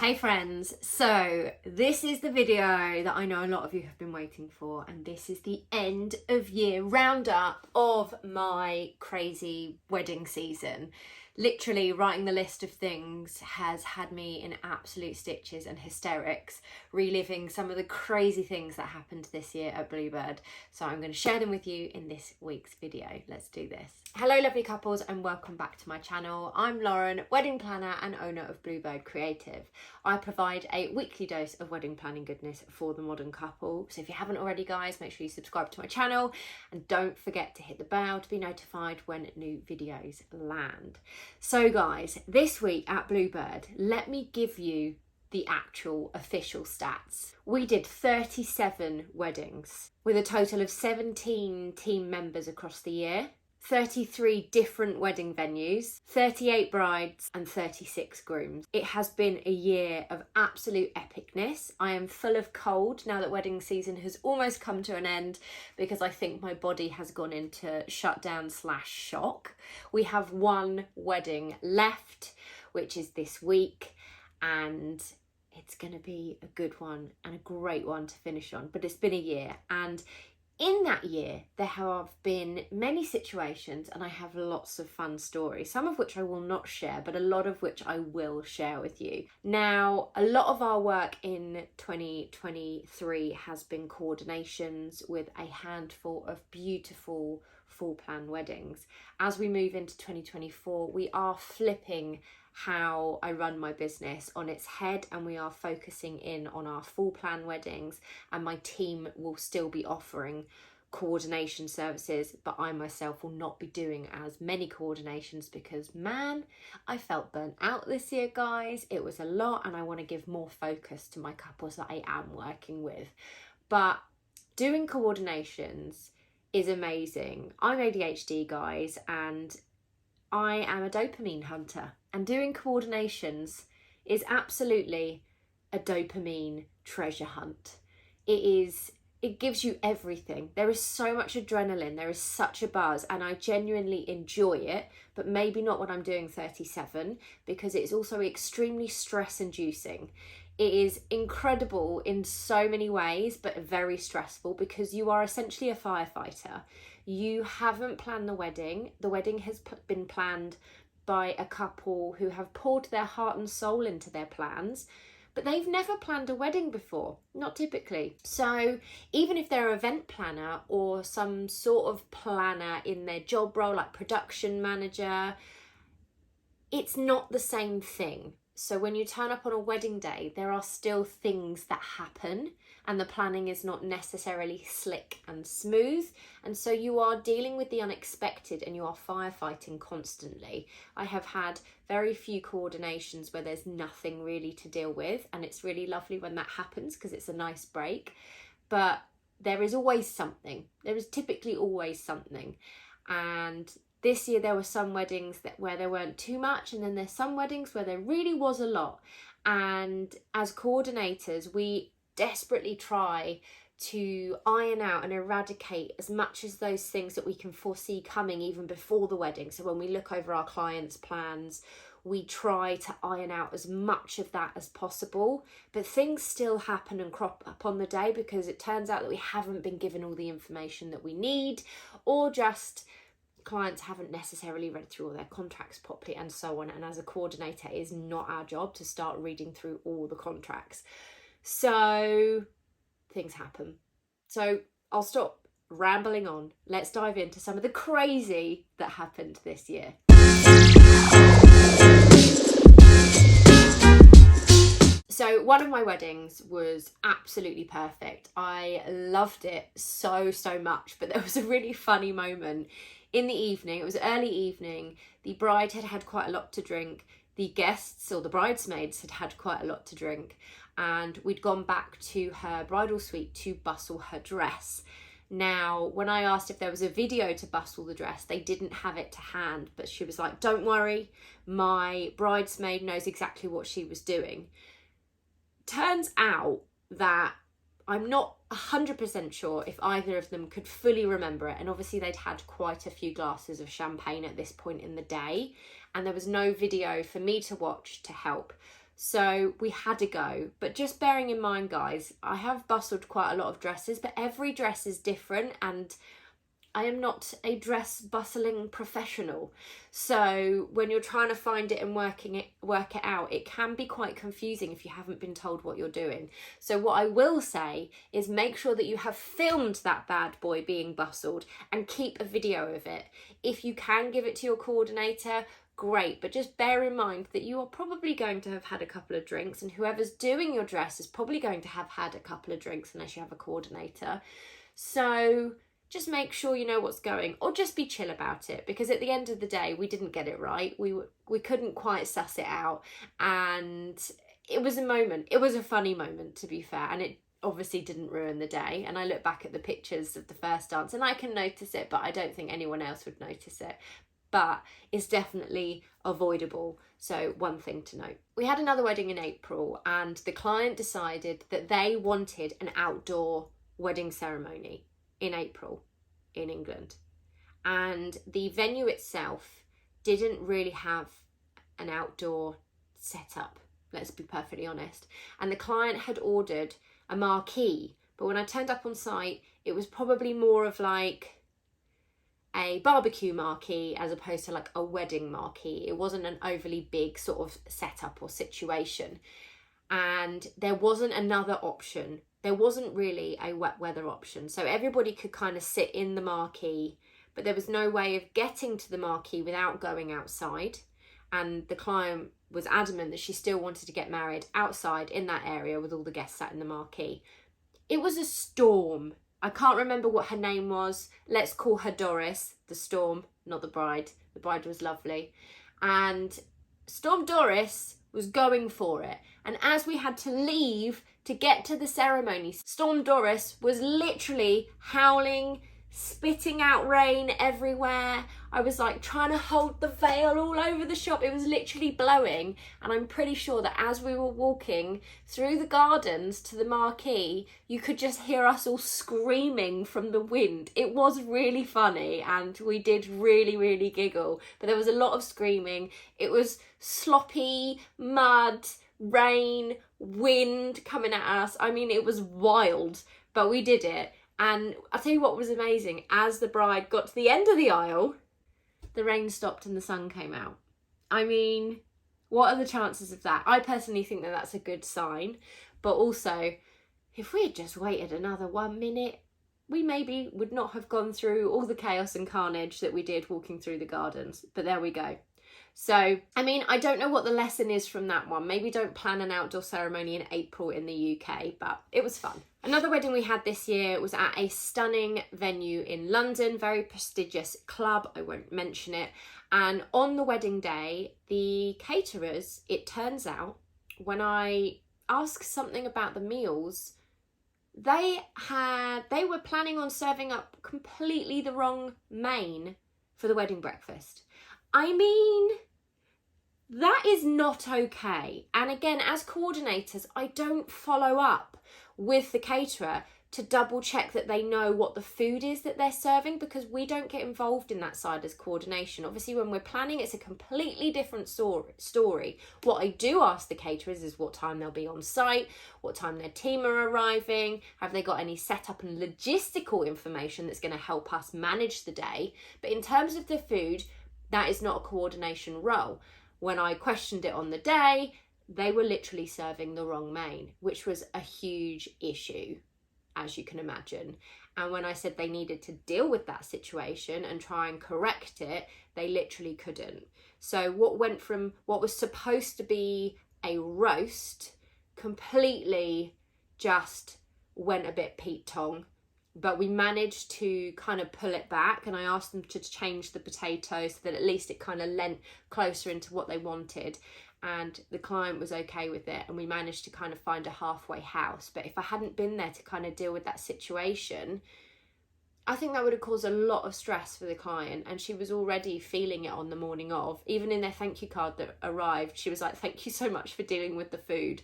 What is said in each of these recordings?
Hey friends, so this is the video that I know a lot of you have been waiting for, and this is the end of year roundup of my crazy wedding season. Literally writing the list of things has had me in absolute stitches and hysterics, reliving some of the crazy things that happened this year at Bluebird. So I'm going to share them with you in this week's video. Let's do this. Hello lovely couples and welcome back to my channel. I'm Lauren, wedding planner and owner of Bluebird Creative. I provide a weekly dose of wedding planning goodness for the modern couple. So if you haven't already guys, make sure you subscribe to my channel and don't forget to hit the bell to be notified when new videos land. So guys, this week at Bluebird, let me give you the actual official stats. We did 37 weddings with a total of 17 team members across the year, 33 different wedding venues, 38 brides and 36 grooms. It has been a year of absolute epicness. I am full of cold now that wedding season has almost come to an end because I think my body has gone into shutdown / shock. We have one wedding left, which is this week, and it's going to be a good one and a great one to finish on. But it's been a year, and in that year, there have been many situations and I have lots of fun stories, some of which I will not share, but a lot of which I will share with you. Now, a lot of our work in 2023 has been coordinations with a handful of beautiful full plan weddings. As we move into 2024, we are flipping how I run my business on its head, and we are focusing in on our full plan weddings, and my team will still be offering coordination services, but I myself will not be doing as many coordinations because man, I felt burnt out this year guys. It was a lot and I want to give more focus to my couples that I am working with. But doing coordinations is amazing. I'm ADHD guys, and I am a dopamine hunter, and doing coordinations is absolutely a dopamine treasure hunt. It gives you everything. There is so much adrenaline, there is such a buzz, and I genuinely enjoy it, but maybe not when I'm doing 37 because it's also extremely stress inducing. It is incredible in so many ways, but very stressful because you are essentially a firefighter. You haven't planned the wedding. The wedding has been planned by a couple who have poured their heart and soul into their plans, but they've never planned a wedding before, not typically. So even if they're an event planner or some sort of planner in their job role, like production manager, it's not the same thing. So when you turn up on a wedding day, there are still things that happen and the planning is not necessarily slick and smooth. And so you are dealing with the unexpected and you are firefighting constantly. I have had very few coordinations where there's nothing really to deal with, and it's really lovely when that happens because it's a nice break. But there is always something. There is typically always something. And this year there were some weddings where there weren't too much, and then there's some weddings where there really was a lot. And as coordinators, we desperately try to iron out and eradicate as much as those things that we can foresee coming even before the wedding. So when we look over our clients' plans, we try to iron out as much of that as possible, but things still happen and crop up on the day because it turns out that we haven't been given all the information that we need, or just clients haven't necessarily read through all their contracts properly and so on. And as a coordinator, it is not our job to start reading through all the contracts. So things happen. So I'll stop rambling on. Let's dive into some of the crazy that happened this year. So one of my weddings was absolutely perfect. I loved it so much, but there was a really funny moment in the evening. It was early evening. The bride had had quite a lot to drink. The guests, or the bridesmaids, had had quite a lot to drink, and we'd gone back to her bridal suite to bustle her dress. Now, when I asked if there was a video to bustle the dress, they didn't have it to hand, but she was like, "Don't worry, my bridesmaid knows exactly what she was doing." Turns out that I'm not 100% sure if either of them could fully remember it, and obviously they'd had quite a few glasses of champagne at this point in the day, and there was no video for me to watch to help. So we had to go. But just bearing in mind, guys, I have bustled quite a lot of dresses, but every dress is different, and I am not a dress bustling professional. So when you're trying to find it and work it out, it can be quite confusing if you haven't been told what you're doing. So what I will say is make sure that you have filmed that bad boy being bustled and keep a video of it. If you can give it to your coordinator, great, but just bear in mind that you are probably going to have had a couple of drinks, and whoever's doing your dress is probably going to have had a couple of drinks unless you have a coordinator. So just make sure you know what's going, or just be chill about it, because at the end of the day, we didn't get it right. We couldn't quite suss it out, and it was a moment. It was a funny moment, to be fair, and it obviously didn't ruin the day. And I look back at the pictures of the first dance and I can notice it, but I don't think anyone else would notice it. But it's definitely avoidable. So one thing to note. We had another wedding in April, and the client decided that they wanted an outdoor wedding ceremony in April in England, and the venue itself didn't really have an outdoor setup, let's be perfectly honest, and the client had ordered a marquee, but when I turned up on site it was probably more of like a barbecue marquee as opposed to like a wedding marquee. It wasn't an overly big sort of setup or situation, and there wasn't another option. There wasn't really a wet weather option. So everybody could kind of sit in the marquee, but there was no way of getting to the marquee without going outside. And the client was adamant that she still wanted to get married outside in that area with all the guests sat in the marquee. It was a storm. I can't remember what her name was. Let's call her Doris, the storm, not the bride. The bride was lovely. And Storm Doris was going for it. And as we had to leave to get to the ceremony, Storm Doris was literally howling, spitting out rain everywhere. I was like trying to hold the veil all over the shop. It was literally blowing. And I'm pretty sure that as we were walking through the gardens to the marquee, you could just hear us all screaming from the wind. It was really funny, and we did really, really giggle. But there was a lot of screaming. It was sloppy, mud, rain, wind coming at us. I mean, it was wild, but we did it. And I'll tell you what was amazing. As the bride got to the end of the aisle, the rain stopped and the sun came out. I mean, what are the chances of that? I personally think that that's a good sign. But also, if we had just waited another 1 minute, we maybe would not have gone through all the chaos and carnage that we did walking through the gardens. But there we go. So, I mean, I don't know what the lesson is from that one. Maybe don't plan an outdoor ceremony in April in the UK, but it was fun. Another wedding we had this year was at a stunning venue in London, very prestigious club, I won't mention it. And on the wedding day, the caterers, it turns out, when I asked something about the meals, they were planning on serving up completely the wrong main for the wedding breakfast. I mean, that is not okay. And again, as coordinators, I don't follow up with the caterer to double check that they know what the food is that they're serving, because we don't get involved in that side as coordination. Obviously, when we're planning, it's a completely different story. What I do ask the caterers is what time they'll be on site, what time their team are arriving, have they got any setup and logistical information that's going to help us manage the day. But in terms of the food, that is not a coordination role. When I questioned it on the day, they were literally serving the wrong main, which was a huge issue, as you can imagine. And when I said they needed to deal with that situation and try and correct it, they literally couldn't. So what went from what was supposed to be a roast completely just went a bit Pete Tong. But we managed to kind of pull it back, and I asked them to change the potatoes so that at least it kind of lent closer into what they wanted. And the client was okay with it, and we managed to kind of find a halfway house. But if I hadn't been there to kind of deal with that situation, I think that would have caused a lot of stress for the client, and she was already feeling it on the morning of. Even in their thank you card that arrived, she was like, "Thank you so much for dealing with the food."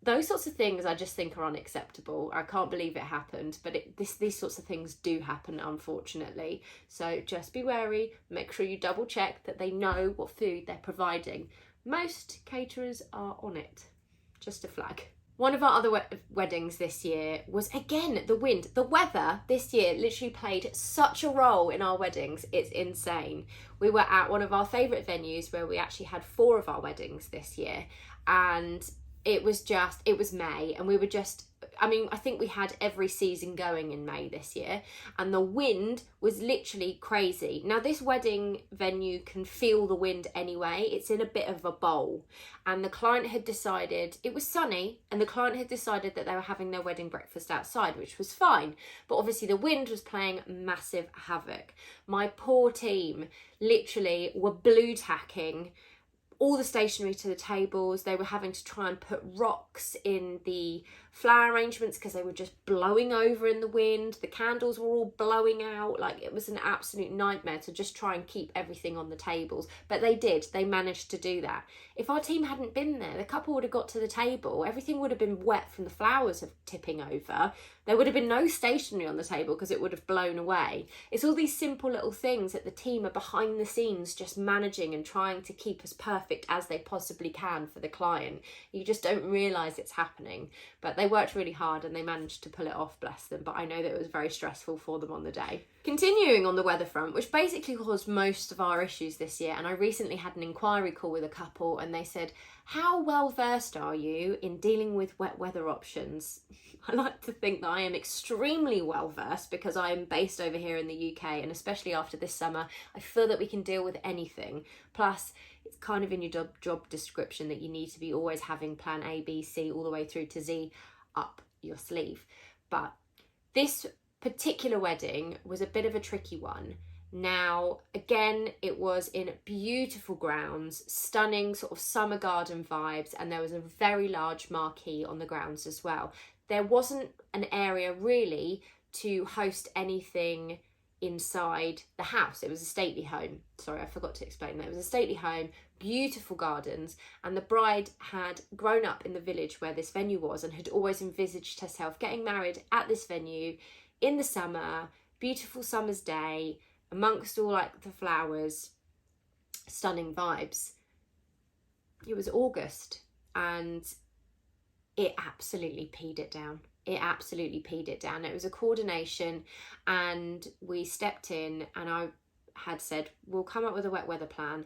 Those sorts of things I just think are unacceptable. I can't believe it happened, but these sorts of things do happen, unfortunately. So just be wary, make sure you double check that they know what food they're providing. Most caterers are on it, just a flag. One of our other weddings this year was, again, the wind. The weather this year literally played such a role in our weddings. It's insane. We were at one of our favourite venues where we actually had 4 of our weddings this year. And it was May, and we were just, I think we had every season going in May this year, and the wind was literally crazy. Now, this wedding venue can feel the wind anyway. It's in a bit of a bowl, and the client had decided, it was sunny, and the client had decided that they were having their wedding breakfast outside, which was fine, but obviously the wind was playing massive havoc. My poor team literally were blue tacking all the stationery to the tables. They were having to try and put rocks in the flower arrangements because they were just blowing over in the wind. The candles were all blowing out. Like, it was an absolute nightmare to just try and keep everything on the tables. But they did. They managed to do that. If our team hadn't been there, the couple would have got to the table. Everything would have been wet from the flowers tipping over. There would have been no stationery on the table because it would have blown away. It's all these simple little things that the team are behind the scenes just managing and trying to keep as perfect as they possibly can for the client. You just don't realise it's happening. But they worked really hard and they managed to pull it off, bless them. But I know that it was very stressful for them on the day. Continuing on the weather front, which basically caused most of our issues this year, and I recently had an inquiry call with a couple and they said, how well versed are you in dealing with wet weather options? I like to think that I am extremely well versed because I am based over here in the UK, and especially after this summer, I feel that we can deal with anything. Plus, it's kind of in your job description that you need to be always having plan A, B, C, all the way through to Z up your sleeve. But this particular wedding was a bit of a tricky one. Now, again, it was in beautiful grounds, stunning sort of summer garden vibes, and there was a very large marquee on the grounds as well. There wasn't an area really to host anything inside the house. It was a stately home. Sorry, I forgot to explain that. It was a stately home, beautiful gardens, and the bride had grown up in the village where this venue was and had always envisaged herself getting married at this venue in the summer, beautiful summer's day, amongst all like the flowers, stunning vibes. It was August and it absolutely peed it down. It absolutely peed it down. It was a coordination, and we stepped in and I had said, we'll come up with a wet weather plan.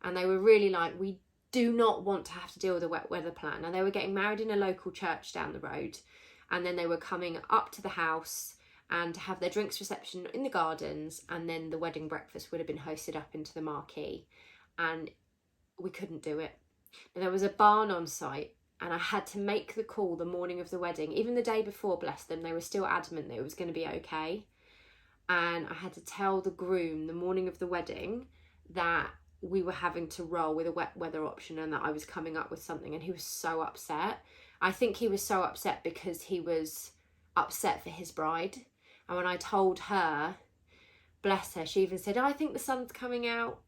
And they were really like, we do not want to have to deal with a wet weather plan. And they were getting married in a local church down the road. And then they were coming up to the house and to have their drinks reception in the gardens. And then the wedding breakfast would have been hosted up into the marquee. And we couldn't do it. And there was a barn on site. And I had to make the call the morning of the wedding. Even the day before, bless them, they were still adamant that it was going to be okay. And I had to tell the groom the morning of the wedding that we were having to roll with a wet weather option and that I was coming up with something. And he was so upset. I think he was so upset because he was upset for his bride. And when I told her, bless her, she even said, oh, I think the sun's coming out.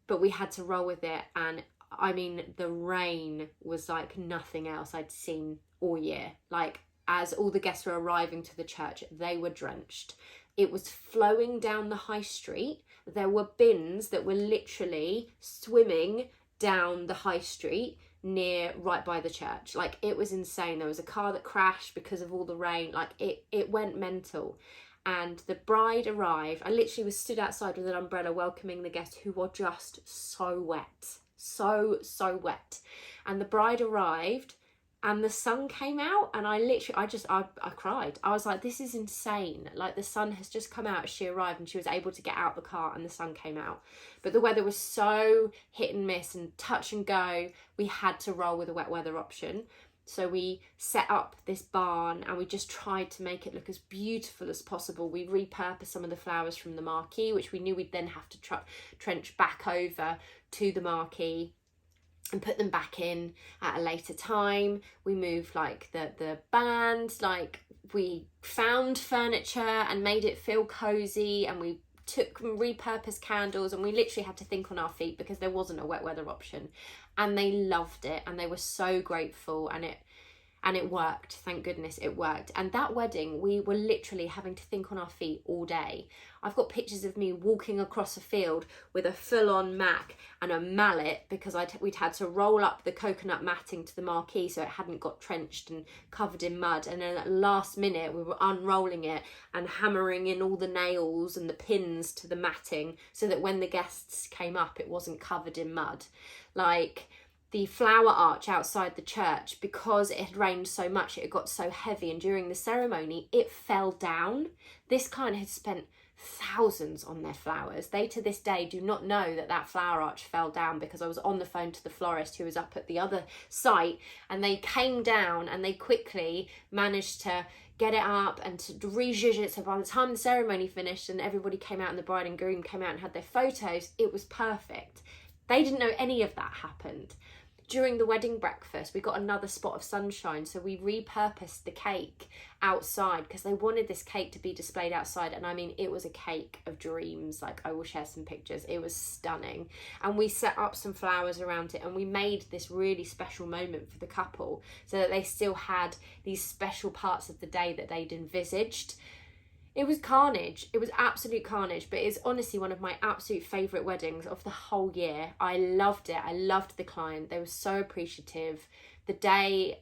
But we had to roll with it. And I mean, the rain was like nothing else I'd seen all year. Like, as all the guests were arriving to the church, they were drenched. It was flowing down the high street. There were bins that were literally swimming down the high street right by the church. Like, it was insane. There was a car that crashed because of all the rain. Like, it went mental. And the bride arrived. I literally was stood outside with an umbrella welcoming the guests who were just so wet. So wet. And the bride arrived and the sun came out, and I cried. I was like, this is insane. Like, the sun has just come out as she arrived and she was able to get out the car and the sun came out. But the weather was so hit and miss and touch and go, we had to roll with a wet weather option. So we set up this barn and we just tried to make it look as beautiful as possible. We repurposed some of the flowers from the marquee, which we knew we'd then have to trench back over to the marquee and put them back in at a later time. We moved like the band, like we found furniture and made it feel cozy, and we took repurposed candles, and we literally had to think on our feet because there wasn't a wet weather option. And they loved it and they were so grateful, and and it worked. Thank goodness it worked. And that wedding, we were literally having to think on our feet all day. I've got pictures of me walking across a field with a full-on mac and a mallet because we'd had to roll up the coconut matting to the marquee so it hadn't got trenched and covered in mud. And then at the last minute, we were unrolling it and hammering in all the nails and the pins to the matting so that when the guests came up, it wasn't covered in mud. Like, the flower arch outside the church, because it had rained so much, it had got so heavy, and during the ceremony, it fell down. This client had spent thousands on their flowers. They to this day do not know that that flower arch fell down, because I was on the phone to the florist who was up at the other site, and they came down and they quickly managed to get it up and to rejudge it. So by the time the ceremony finished and everybody came out and the bride and groom came out and had their photos, it was perfect. They didn't know any of that happened. During the wedding breakfast, we got another spot of sunshine, so we repurposed the cake outside because they wanted this cake to be displayed outside. And I mean, it was a cake of dreams. Like, I will share some pictures. It was stunning. And we set up some flowers around it, and we made this really special moment for the couple so that they still had these special parts of the day that they'd envisaged. It was carnage. It was absolute carnage, but it's honestly one of my absolute favourite weddings of the whole year. I loved it. I loved the client. They were so appreciative. The day,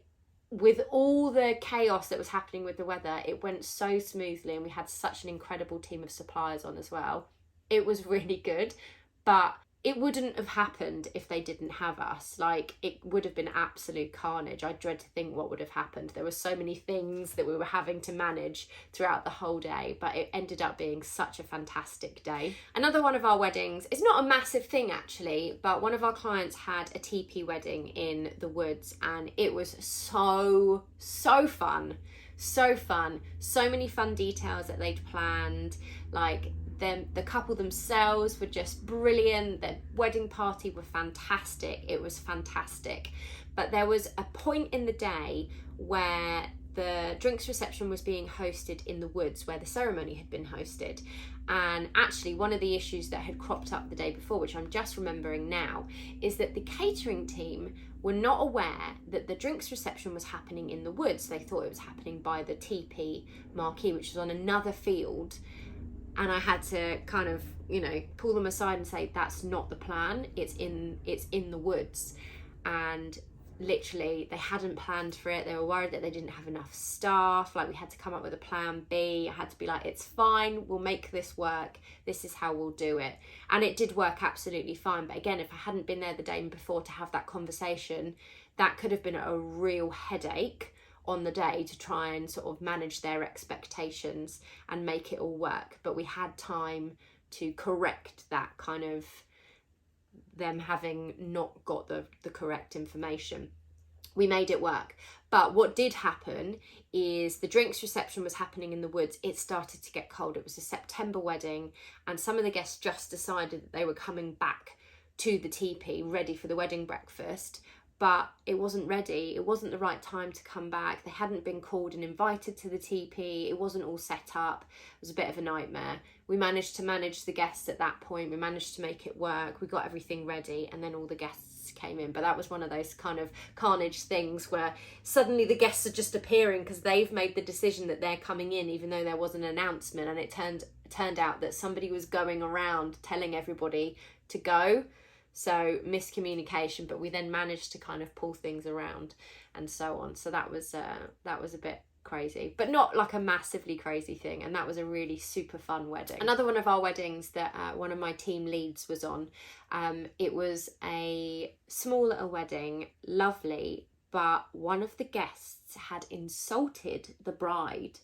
with all the chaos that was happening with the weather, it went so smoothly, and we had such an incredible team of suppliers on as well. It was really good, but it wouldn't have happened if they didn't have us. Like, it would have been absolute carnage. I dread to think what would have happened. There were so many things that we were having to manage throughout the whole day, but it ended up being such a fantastic day. Another one of our weddings, it's not a massive thing actually, but one of our clients had a teepee wedding in the woods, and it was so fun. So fun. So many fun details that they'd planned. Like, the couple themselves were just brilliant. Their wedding party were fantastic. It was fantastic. But there was a point in the day where the drinks reception was being hosted in the woods where the ceremony had been hosted. And actually, one of the issues that had cropped up the day before, which I'm just remembering now, is that the catering team were not aware that the drinks reception was happening in the woods. They thought it was happening by the teepee marquee, which was on another field. And I had to kind of, pull them aside and say, that's not the plan. It's in the woods. And literally, they hadn't planned for it. They were worried that they didn't have enough staff. Like, we had to come up with a plan B. I had to be like, it's fine. We'll make this work. This is how we'll do it. And it did work absolutely fine. But again, if I hadn't been there the day before to have that conversation, that could have been a real headache on the day to try and sort of manage their expectations and make it all work. But we had time to correct that kind of them having not got the correct information. We made it work. But what did happen is the drinks reception was happening in the woods. It started to get cold. It was a September wedding, and some of the guests just decided that they were coming back to the teepee ready for the wedding breakfast. But it wasn't ready. It wasn't the right time to come back. They hadn't been called and invited to the teepee. It wasn't all set up. It was a bit of a nightmare. We managed to manage the guests at that point. We managed to make it work. We got everything ready, and then all the guests came in. But that was one of those kind of carnage things where suddenly the guests are just appearing because they've made the decision that they're coming in, even though there was an announcement. And it turned out that somebody was going around telling everybody to go. So miscommunication, but we then managed to kind of pull things around and so on. So that was a bit crazy, but not like a massively crazy thing. And that was a really super fun wedding. Another one of our weddings that one of my team leads was on, it was a small little wedding, lovely, but one of the guests had insulted the bride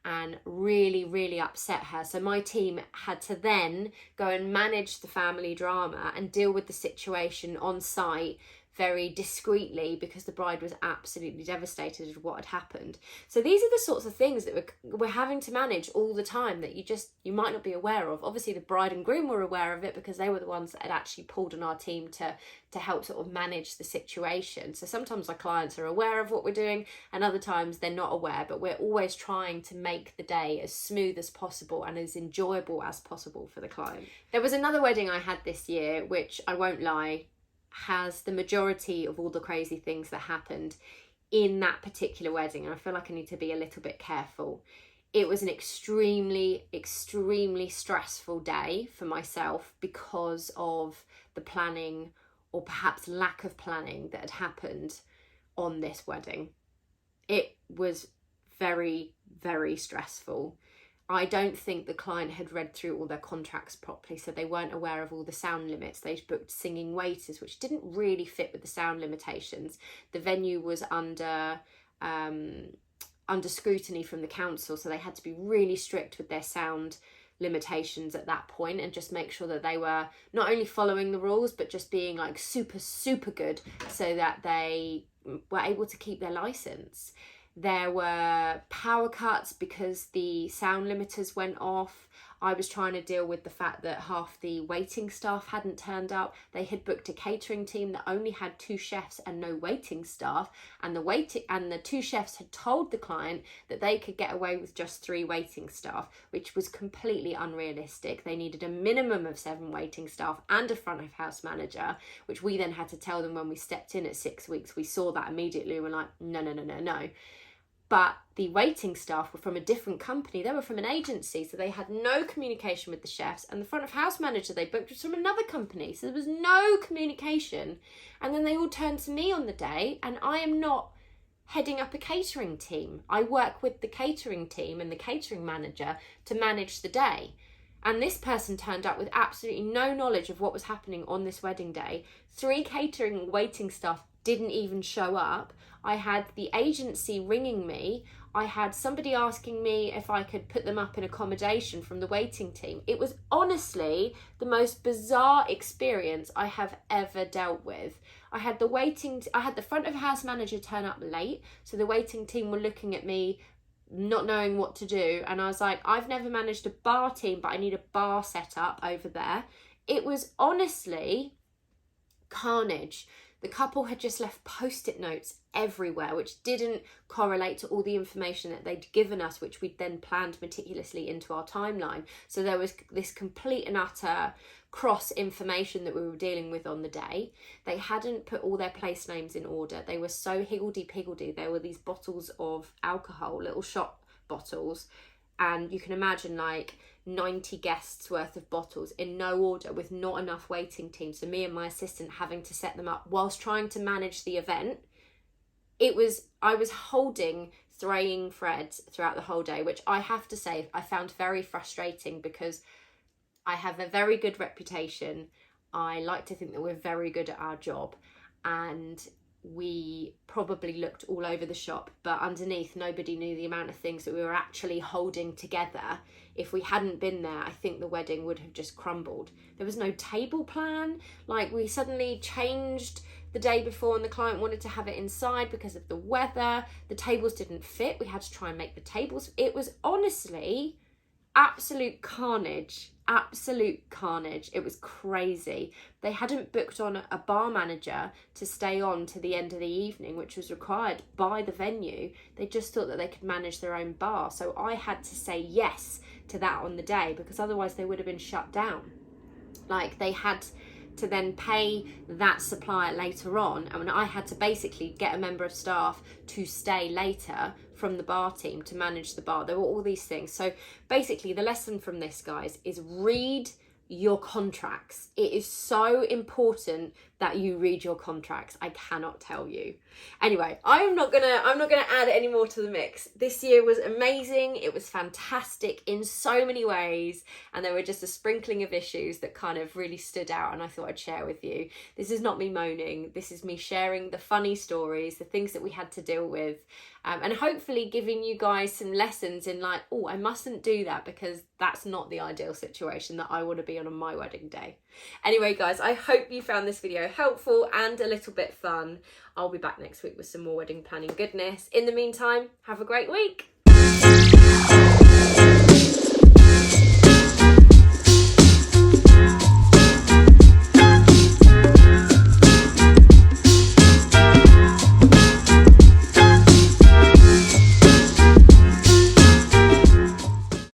and really upset her. So my team had to then go and manage the family drama and deal with the situation on site very discreetly, because the bride was absolutely devastated at what had happened. So these are the sorts of things that we're having to manage all the time that you might not be aware of. Obviously the bride and groom were aware of it because they were the ones that had actually pulled on our team to help sort of manage the situation. So sometimes our clients are aware of what we're doing and other times they're not aware, but we're always trying to make the day as smooth as possible and as enjoyable as possible for the client. There was another wedding I had this year, which I won't lie, has the majority of all the crazy things that happened in that particular wedding, and I feel like I need to be a little bit careful. It was an extremely, extremely stressful day for myself because of the planning, or perhaps lack of planning, that had happened on this wedding. It was very, very stressful. I don't think the client had read through all their contracts properly, so they weren't aware of all the sound limits. They'd booked singing waiters, which didn't really fit with the sound limitations. The venue was under scrutiny from the council, so they had to be really strict with their sound limitations at that point, and just make sure that they were not only following the rules but just being like super, super good, so that they were able to keep their license. There were power cuts because the sound limiters went off. I was trying to deal with the fact that half the waiting staff hadn't turned up. They had booked a catering team that only had 2 chefs and no waiting staff, and the 2 chefs had told the client that they could get away with just 3 waiting staff, which was completely unrealistic. They needed a minimum of 7 waiting staff and a front of house manager, which we then had to tell them when we stepped in at 6 weeks. We saw that immediately. We're like, no. But the waiting staff were from a different company. They were from an agency, so they had no communication with the chefs. And the front of house manager they booked was from another company, so there was no communication. And then they all turned to me on the day, and I am not heading up a catering team. I work with the catering team and the catering manager to manage the day. And this person turned up with absolutely no knowledge of what was happening on this wedding day. 3 catering waiting staff didn't even show up. I had the agency ringing me. I had somebody asking me if I could put them up in accommodation from the waiting team. It was honestly the most bizarre experience I have ever dealt with. I had the front of house manager turn up late, so the waiting team were looking at me not knowing what to do, and I was like, I've never managed a bar team, but I need a bar set up over there. It was honestly carnage. The couple had just left post-it notes everywhere, which didn't correlate to all the information that they'd given us, which we'd then planned meticulously into our timeline. So there was this complete and utter cross information that we were dealing with on the day. They hadn't put all their place names in order. They were so higgledy-piggledy. There were these bottles of alcohol, little shot bottles, and you can imagine like 90 guests worth of bottles in no order with not enough waiting team. So me and my assistant having to set them up whilst trying to manage the event. I was holding fraying threads throughout the whole day, which I have to say I found very frustrating, because I have a very good reputation. I like to think that we're very good at our job, and we probably looked all over the shop, but underneath nobody knew the amount of things that we were actually holding together. If we hadn't been there, I think the wedding would have just crumbled. There was no table plan. Like, we suddenly changed the day before and the client wanted to have it inside because of the weather. The tables didn't fit. We had to try and make the tables. It was honestly absolute carnage. It was crazy. They hadn't booked on a bar manager to stay on to the end of the evening, which was required by the venue. They just thought that they could manage their own bar. So I had to say yes to that on the day, because otherwise they would have been shut down. Like, they had to then pay that supplier later on, and I had to basically get a member of staff to stay later from the bar team to manage the bar. There were all these things. So basically the lesson from this, guys, is read your contracts. It is so important that you read your contracts. I cannot tell you. Anyway, I'm not gonna add any more to the mix. This year was amazing. It was fantastic in so many ways, and there were just a sprinkling of issues that kind of really stood out, and I thought I'd share with you. This is not me moaning. This is me sharing the funny stories, the things that we had to deal with, and hopefully giving you guys some lessons in like, oh, I mustn't do that, because that's not the ideal situation that I want to be on my wedding day. Anyway, guys, I hope you found this video helpful and a little bit fun. I'll be back next week with some more wedding planning goodness. In the meantime, have a great week.